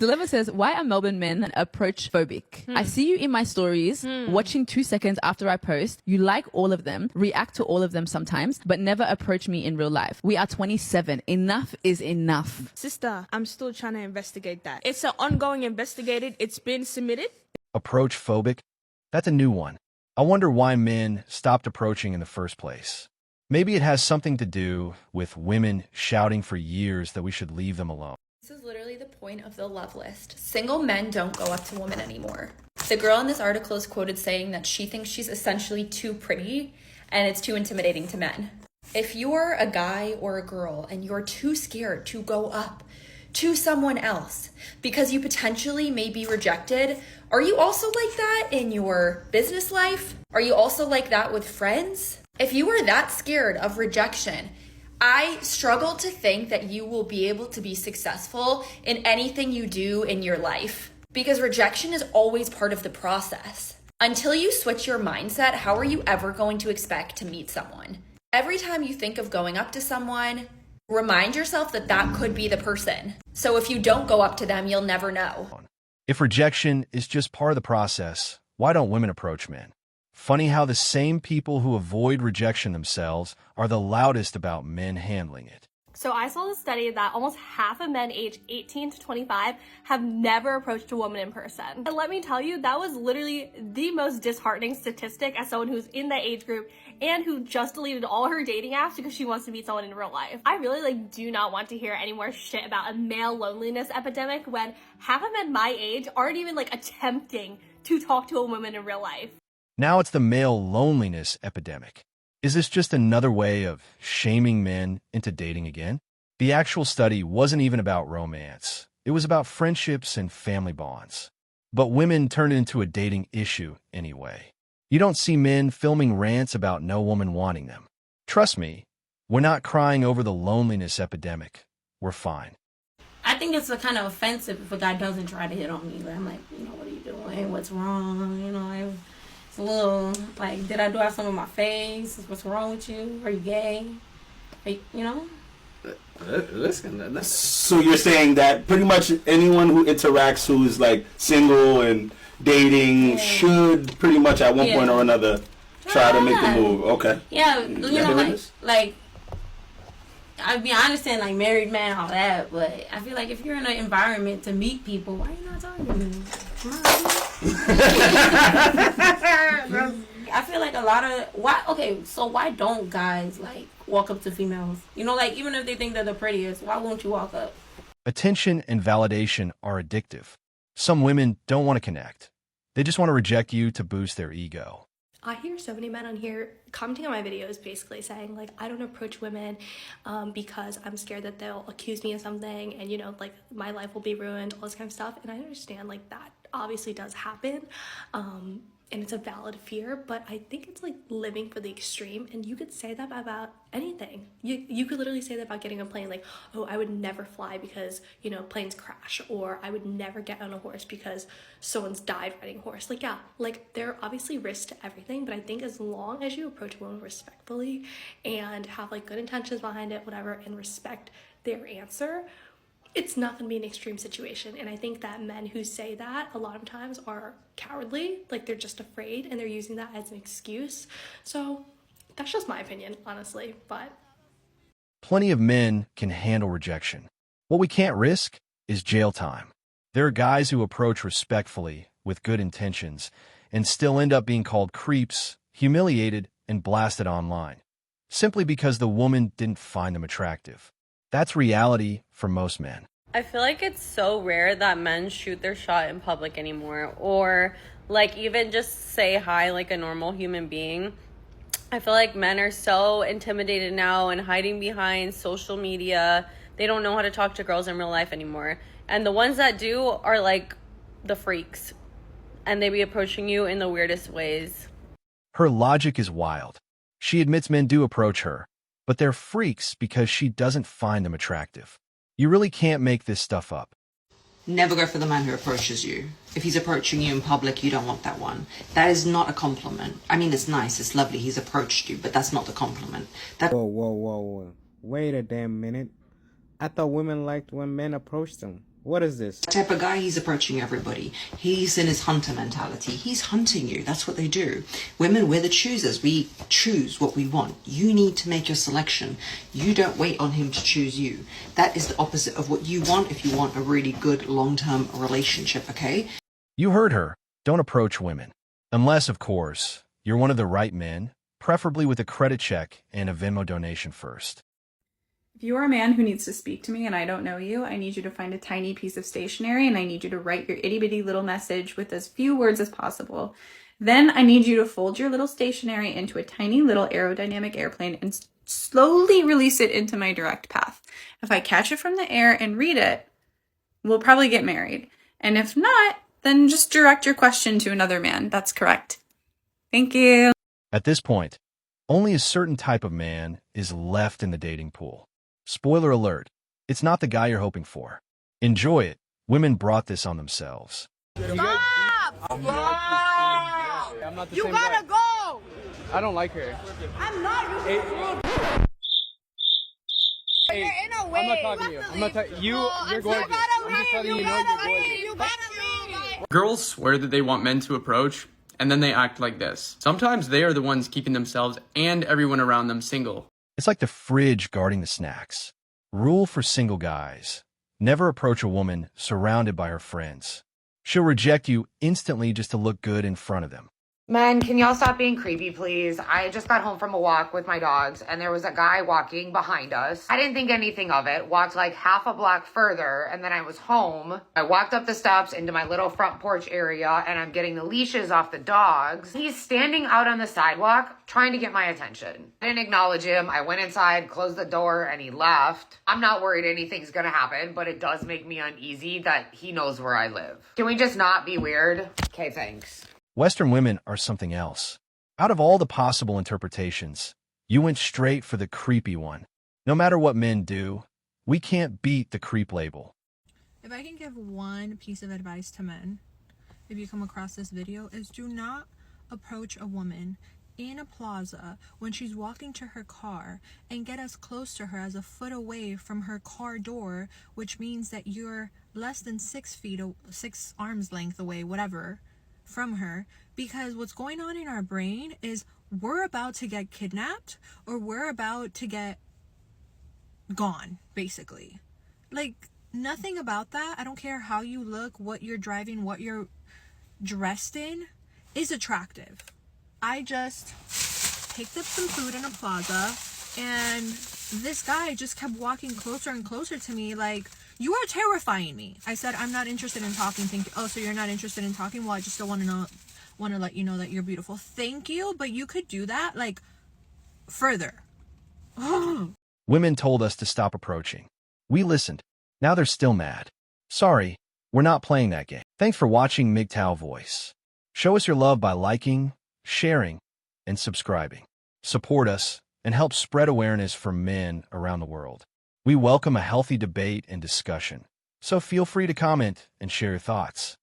Dilemma says, why are Melbourne men approach phobic? I see you in my stories, watching 2 seconds after I post. You like all of them, react to all of them sometimes, but never approach me in real life. We are 27. Enough is enough. Sister, I'm still trying to investigate that. It's an ongoing investigation. It's been submitted. Approach phobic? That's a new one. I wonder why men stopped approaching in the first place. Maybe it has something to do with women shouting for years that we should leave them alone. This is literally the point of the love list. Single men don't go up to women anymore. The girl in this article is quoted saying that she thinks she's essentially too pretty and it's too intimidating to men. If you're a guy or a girl and you're too scared to go up to someone else because you potentially may be rejected, are you also like that in your business life? Are you also like that with friends? If you are that scared of rejection, I struggle to think that you will be able to be successful in anything you do in your life, because rejection is always part of the process. Until you switch your mindset, how are you ever going to expect to meet someone? Every time you think of going up to someone, remind yourself that that could be the person. So if you don't go up to them, you'll never know. If rejection is just part of the process, why don't women approach men? Funny how the same people who avoid rejection themselves are the loudest about men handling it. So I saw a study that almost half of men aged 18 to 25 have never approached a woman in person. And let me tell you, that was literally the most disheartening statistic as someone who's in that age group and who just deleted all her dating apps because she wants to meet someone in real life. I really do not want to hear any more shit about a male loneliness epidemic when half of men my age aren't even attempting to talk to a woman in real life. Now it's the male loneliness epidemic. Is this just another way of shaming men into dating again? The actual study wasn't even about romance. It was about friendships and family bonds. But women turned it into a dating issue anyway. You don't see men filming rants about no woman wanting them. Trust me, we're not crying over the loneliness epidemic. We're fine. I think it's kind of offensive if a guy doesn't try to hit on me. I'm like, what are you doing? What's wrong? It's a little, did I do have something on my face? What's wrong with you? Are you gay? Listen, so you're saying that pretty much anyone who interacts who's single and dating should pretty much at one point or another try to make the move. Okay. Yeah, I mean, I understand married men, all that, but I feel if you're in an environment to meet people, why are you not talking to them? I feel a lot of why don't guys walk up to females? Even if they think they're the prettiest, why won't you walk up? Attention and validation are addictive. Some women don't want to connect. They just want to reject you to boost their ego. I hear so many men on here commenting on my videos basically saying I don't approach women because I'm scared that they'll accuse me of something and my life will be ruined, all this kind of stuff. And I understand that obviously does happen and it's a valid fear, but I think it's living for the extreme. And you could say that about anything. You could literally say that about getting a plane, oh, I would never fly because planes crash, or I would never get on a horse because someone's died riding a horse. There are obviously risks to everything, but I think as long as you approach a woman respectfully and have good intentions behind it, whatever, and respect their answer, it's not going to be an extreme situation. And I think that men who say that a lot of times are cowardly, they're just afraid and they're using that as an excuse. So that's just my opinion, honestly, but plenty of men can handle rejection. What we can't risk is jail time. There are guys who approach respectfully with good intentions and still end up being called creeps, humiliated, and blasted online, simply because the woman didn't find them attractive. That's reality for most men. I feel it's so rare that men shoot their shot in public anymore, or even just say hi like a normal human being. I feel men are so intimidated now and hiding behind social media. They don't know how to talk to girls in real life anymore. And the ones that do are the freaks, and they be approaching you in the weirdest ways. Her logic is wild. She admits men do approach her, but they're freaks because she doesn't find them attractive. You really can't make this stuff up. Never go for the man who approaches you. If he's approaching you in public, you don't want that one. That is not a compliment. I mean, it's nice, it's lovely, he's approached you, but that's not the compliment. Whoa. Wait a damn minute. I thought women liked when men approached them. What is this? That type of guy, he's approaching everybody. He's in his hunter mentality. He's hunting you. That's what they do. Women, we're the choosers. We choose what we want. You need to make your selection. You don't wait on him to choose you. That is the opposite of what you want if you want a really good long-term relationship, okay? You heard her. Don't approach women. Unless, of course, you're one of the right men, preferably with a credit check and a Venmo donation first. If you are a man who needs to speak to me and I don't know you, I need you to find a tiny piece of stationery and I need you to write your itty bitty little message with as few words as possible. Then I need you to fold your little stationery into a tiny little aerodynamic airplane and slowly release it into my direct path. If I catch it from the air and read it, we'll probably get married. And if not, then just direct your question to another man. That's correct. Thank you. At this point, only a certain type of man is left in the dating pool. Spoiler alert, it's not the guy you're hoping for. Enjoy it. Women brought this on themselves. Stop! You gotta go! I don't like her. I'm not. You're in a way. I'm not talking to you. I'm not talking. You're gorgeous. I'm just letting you know you're gorgeous. You gotta leave. Girls swear that they want men to approach, and then they act like this. Sometimes they are the ones keeping themselves and everyone around them single. It's like the fridge guarding the snacks. Rule for single guys. Never approach a woman surrounded by her friends. She'll reject you instantly just to look good in front of them. Men, can y'all stop being creepy, please? I just got home from a walk with my dogs, and there was a guy walking behind us. I didn't think anything of it, walked like half a block further, and then I was home. I walked up the steps into my little front porch area, and I'm getting the leashes off the dogs. He's standing out on the sidewalk, trying to get my attention. I didn't acknowledge him. I went inside, closed the door, and he left. I'm not worried anything's gonna happen, but it does make me uneasy that he knows where I live. Can we just not be weird? Okay, thanks. Western women are something else. Out of all the possible interpretations, you went straight for the creepy one. No matter what men do, we can't beat the creep label. If I can give one piece of advice to men, if you come across this video, is do not approach a woman in a plaza when she's walking to her car and get as close to her as a foot away from her car door, which means that you're less than 6 arms length away, whatever, from her, because what's going on in our brain is we're about to get kidnapped or we're about to get gone, basically. Like, nothing about that, I don't care how you look, what you're driving, what you're dressed in, is attractive. I just picked up some food in a plaza and this guy just kept walking closer and closer to me like, you are terrifying me. I said, I'm not interested in talking. Thank you. Oh, so you're not interested in talking? Well, I just don't want to let you know that you're beautiful. Thank you, but you could do that like further. Women told us to stop approaching. We listened. Now they're still mad. Sorry, we're not playing that game. Thanks for watching MGTOW Voice. Show us your love by liking, sharing, and subscribing. Support us and help spread awareness for men around the world. We welcome a healthy debate and discussion, so feel free to comment and share your thoughts.